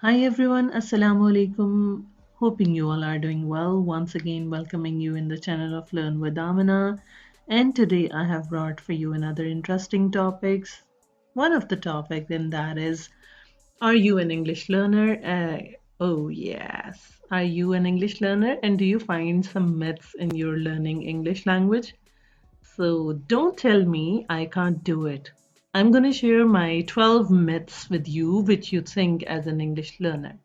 Hi everyone, Assalamu alaikum. Hoping you all are doing well. Once again, welcoming you in the channel of Learn with Amina. And today I have brought for you another interesting topics. One of the topic then that is, are you an English learner? Oh yes. Are you an English learner? And do you find some myths in your learning English language? So don't tell me I can't do it. I'm going to share my 12 myths with you, which you think as an English learner.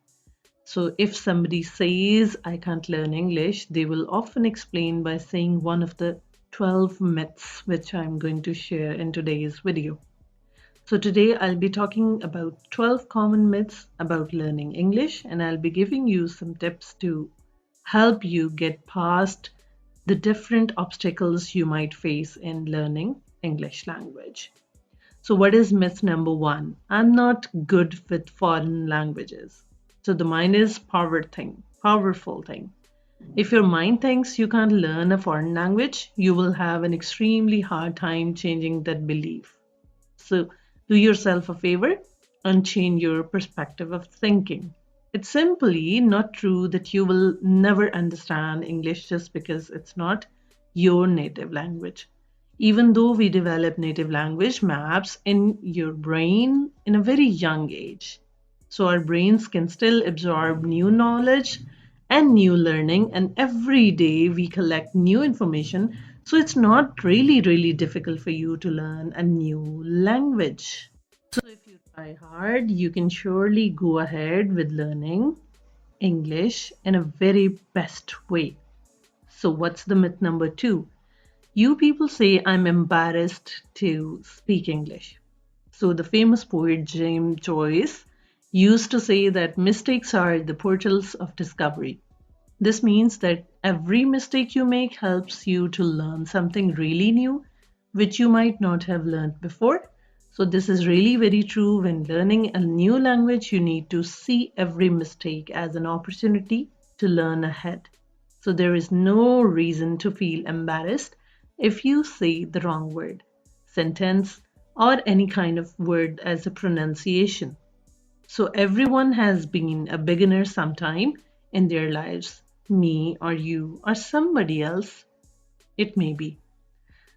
So if somebody says I can't learn English, they will often explain by saying one of the 12 myths, which I'm going to share in today's video. So today I'll be talking about 12 common myths about learning English, and I'll be giving you some tips to help you get past the different obstacles you might face in learning English language. So what is myth number one? I'm not good with foreign languages. So the mind is powerful thing. If your mind thinks you can't learn a foreign language, you will have an extremely hard time changing that belief. So do yourself a favor and change your perspective of thinking. It's simply not true that you will never understand English just because it's not your native language. Even though we develop native language maps in your brain in a very young age. So our brains can still absorb new knowledge and new learning, and every day we collect new information. So it's not really difficult for you to learn a new language. So if you try hard, you can surely go ahead with learning English in a very best way. So what's the myth number two? You people say I'm embarrassed to speak English. So the famous poet James Joyce used to say that mistakes are the portals of discovery. This means that every mistake you make helps you to learn something really new, which you might not have learned before. So, this is really very true. When learning a new language, you need to see every mistake as an opportunity to learn ahead. So, there is no reason to feel embarrassed if you say the wrong word, sentence, or any kind of word as a pronunciation. So everyone has been a beginner sometime in their lives, me or you or somebody else, it may be.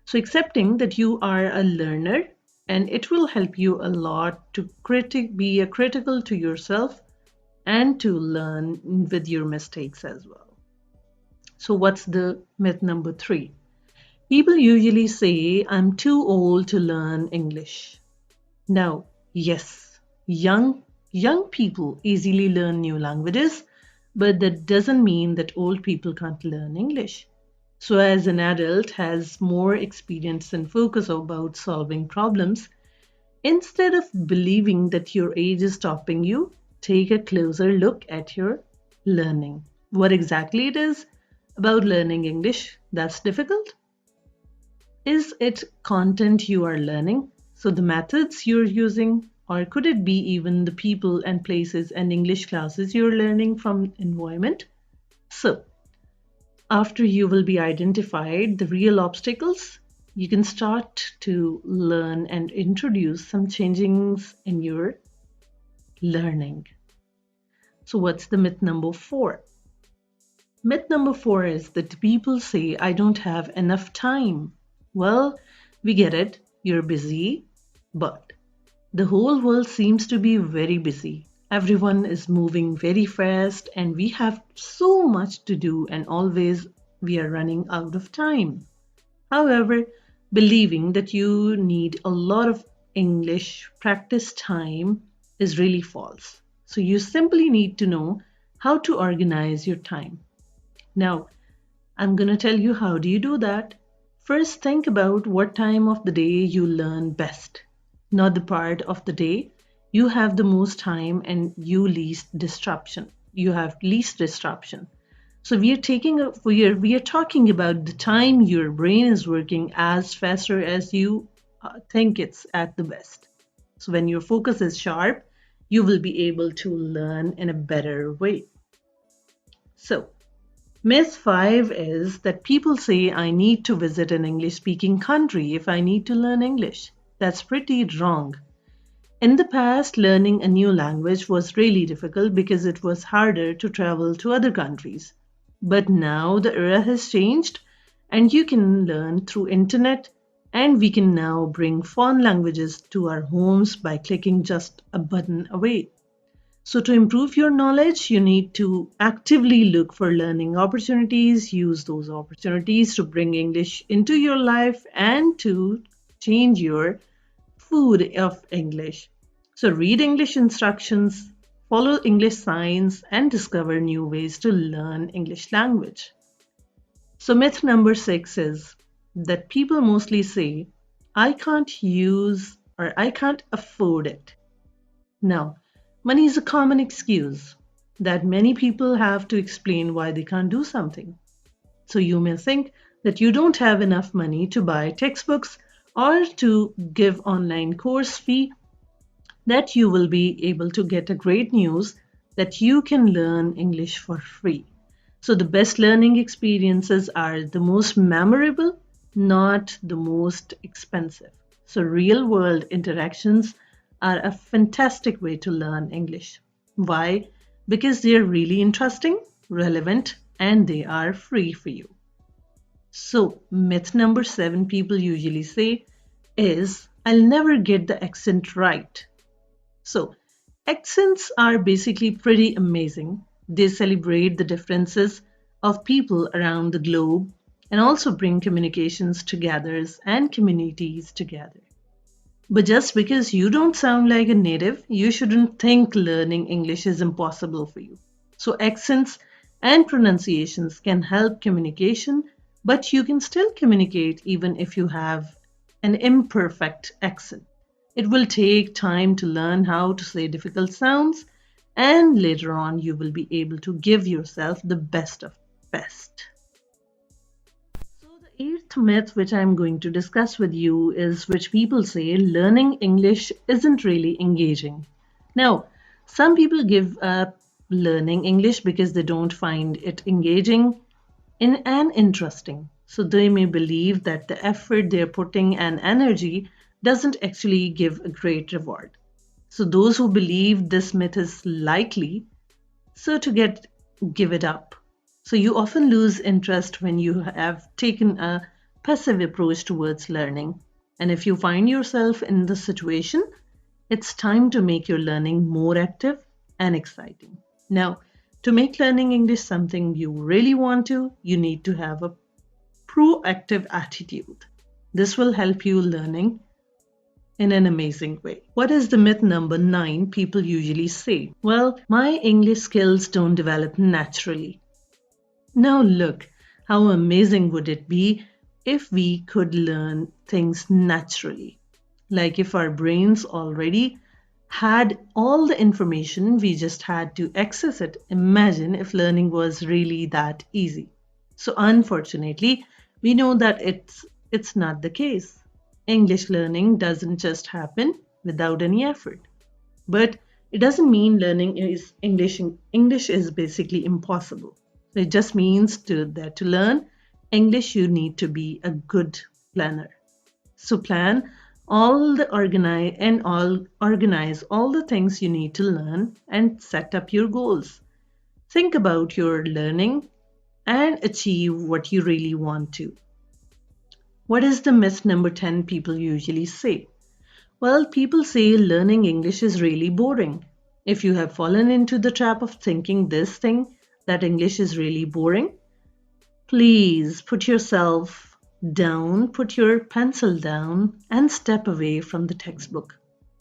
So accepting that you are a learner and it will help you a lot to be a critical to yourself and to learn with your mistakes as well. So what's the myth number three? People usually say I'm too old to learn English. Now, yes, young people easily learn new languages, but that doesn't mean that old people can't learn English. So as an adult has more experience and focus about solving problems, instead of believing that your age is stopping you, take a closer look at your learning. What exactly it is about learning English that's difficult? Is it content you are learning? So the methods you're using, or could it be even the people and places and English classes you're learning from environment? So after you will be identified the real obstacles, you can start to learn and introduce some changings in your learning. So what's the myth number four? Myth number four is that people say I don't have enough time. Well, we get it, you're busy, but the whole world seems to be very busy. Everyone is moving very fast, and we have so much to do, and always we are running out of time. However, believing that you need a lot of English practice time is really false. So, you simply need to know how to organize your time. Now, I'm going to tell you how do you do that. First, think about what time of the day you learn best, not the part of the day you have the most time and least disruption. You have least disruption. So we are talking about the time your brain is working as faster as you think it's at the best. So when your focus is sharp, you will be able to learn in a better way. So myth 5 is that people say I need to visit an English speaking country if I need to learn English. That's pretty wrong. In the past, learning a new language was really difficult because it was harder to travel to other countries. But now the era has changed and you can learn through internet, and we can now bring foreign languages to our homes by clicking just a button away. So, to improve your knowledge, you need to actively look for learning opportunities, use those opportunities to bring English into your life and to change your food of English. So, read English instructions, follow English signs, and discover new ways to learn English language. So, myth number six is that people mostly say, I can't use or I can't afford it. Now, money is a common excuse that many people have to explain why they can't do something. So you may think that you don't have enough money to buy textbooks or to give online course fee, that you will be able to get a great news that you can learn English for free. So the best learning experiences are the most memorable, not the most expensive. So real world interactions are a fantastic way to learn English. Why? Because they are really interesting, relevant, and they are free for you. So, myth number seven people usually say is, I'll never get the accent right. So, accents are basically pretty amazing. They celebrate the differences of people around the globe and also bring communications together and communities together. But just because you don't sound like a native, you shouldn't think learning English is impossible for you. So, accents and pronunciations can help communication, but you can still communicate even if you have an imperfect accent. It will take time to learn how to say difficult sounds, and later on, you will be able to give yourself the best of best. So, the eighth myth which I'm going to discuss with you is which people say learning English isn't really engaging. Now, some people give up learning English because they don't find it engaging and interesting. So, they may believe that the effort they're putting and energy doesn't actually give a great reward. So, those who believe this myth is likely so to get give it up. So you often lose interest when you have taken a passive approach towards learning. And if you find yourself in this situation, it's time to make your learning more active and exciting. Now, to make learning English something you really want to, you need to have a proactive attitude. This will help you learning in an amazing way. What is the myth number nine people usually say? Well, my English skills don't develop naturally. Now, look, how amazing would it be if we could learn things naturally? Like if our brains already had all the information, we just had to access it. Imagine if learning was really that easy. So, unfortunately, we know that it's not the case. English learning doesn't just happen without any effort. But it doesn't mean learning is English is basically impossible. It just means that to learn English you need to be a good planner. So plan all the organize all the things you need to learn and set up your goals. Think about your learning and achieve what you really want to. What is the myth number 10 people usually say? Well, people say learning English is really boring. If you have fallen into the trap of thinking this thing, that English is really boring, please put yourself down, put your pencil down, and step away from the textbook.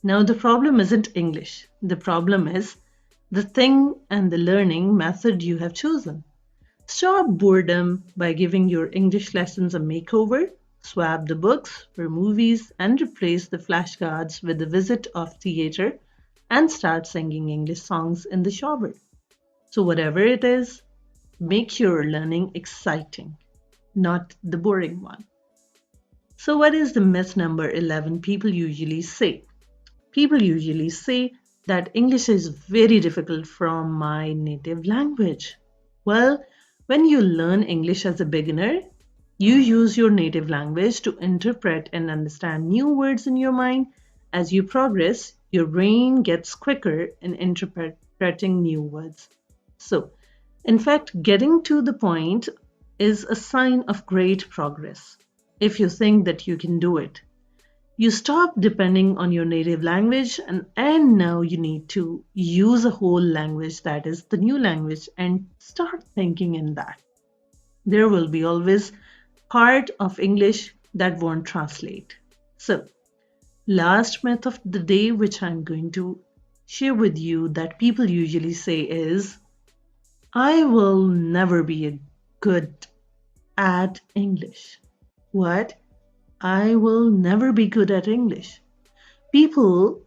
Now, the problem isn't English. The problem is the thing and the learning method you have chosen. Stop boredom by giving your English lessons a makeover. Swap the books for movies and replace the flashcards with a visit of theater and start singing English songs in the shower. So, whatever it is, make your learning exciting, not the boring one. So, what is the myth number 11 people usually say? People usually say that English is very difficult from my native language. Well, when you learn English as a beginner, you use your native language to interpret and understand new words in your mind. As you progress, Your brain gets quicker in interpreting new words. So, in fact, getting to the point is a sign of great progress. If you think that you can do it, you stop depending on your native language, and now you need to use a whole language that is the new language and start thinking in that. There will be always part of English that won't translate. So, last myth of the day, which I'm going to share with you, that people usually say is, I will never be a good at English. What? I will never be good at English. People,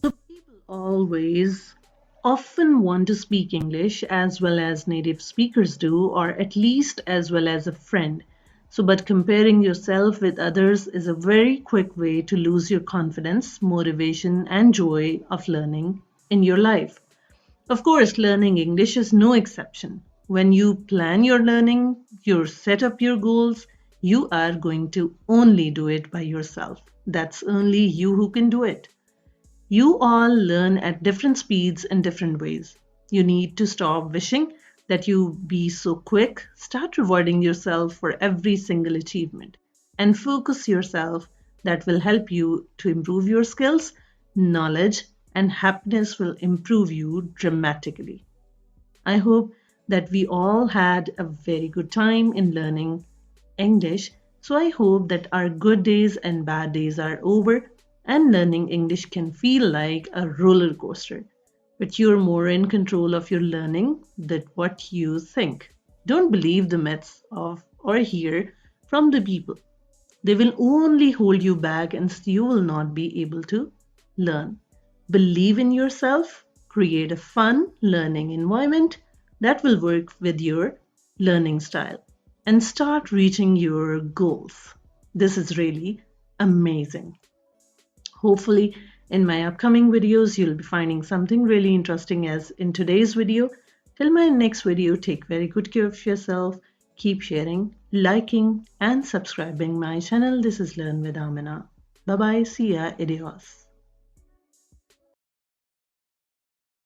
people always often want to speak English as well as native speakers do, or at least as well as a friend. So, but comparing yourself with others is a very quick way to lose your confidence, motivation, and joy of learning in your life. Of course, learning English is no exception. When you plan your learning, you set up your goals, you are going to only do it by yourself. That's only you who can do it. You all learn at different speeds in different ways. You need to stop wishing that you be so quick, start rewarding yourself for every single achievement, and focus yourself that will help you to improve your skills, knowledge, and happiness will improve you dramatically. I hope that we all had a very good time in learning English. So I hope that our good days and bad days are over and learning English can feel like a roller coaster. But you're more in control of your learning than what you think. Don't believe the myths of or hear from the people. They will only hold you back and you will not be able to learn. Believe in yourself, create a fun learning environment that will work with your learning style, and start reaching your goals. This is really amazing. Hopefully, in my upcoming videos, you'll be finding something really interesting as in today's video. Till my next video, take very good care of yourself. Keep sharing, liking, and subscribing my channel. This is Learn with Amina. Bye bye. See ya. Adios.